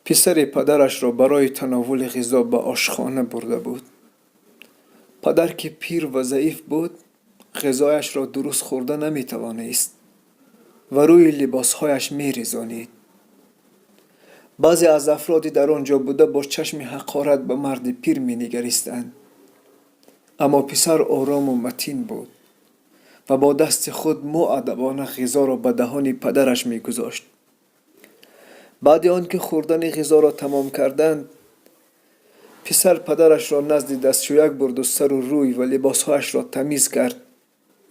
پسر پدرش را برای تناول غذا به آشخانه برده بود. پدر که پیر و ضعیف بود، غذایش را درست خورده نمی توانست و روی لباسهایش می ریزانید. بعضی از افرادی در آنجا بوده با چشم حقارت به مرد پیر می نگریستند. اما پسر آرام و متین بود و با دست خود مؤدبانه غذا را به دهان پدرش می گذاشت. بعد آنکه خوردن غذا را تمام کردند، پسر پدرش را نزد دستشویک برد و سر و روی و لباسهایش را تمیز کرد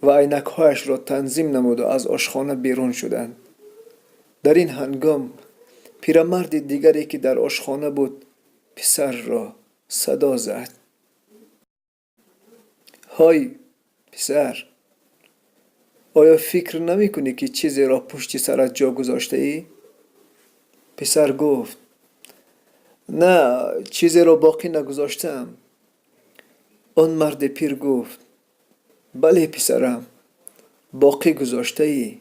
و عینکهایش را تنظیم نمود و از آشخانه بیرون شدند. در این هنگام پیرمرد دیگری که در آشخانه بود پسر را صدا زد: های پسر، آیا فکر نمی کنی که چیزی را پشت سرت جا گذاشته ای؟ پسر گفت: نه، چیزی را باقی نگذاشتم. آن مرد پیر گفت: بله پسرم، باقی گذاشته ای.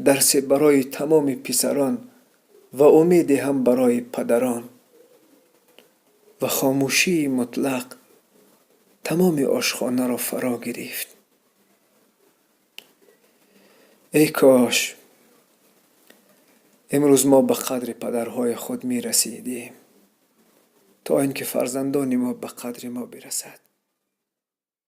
درس برای تمام پسران و امیدی هم برای پدران. و خاموشی مطلق تمام آشخانه را فرا گرفت. ای کاش امروز ما به قدر پدرهای خود می رسیدیم تا اینکه فرزندان ما به قدر ما برسد.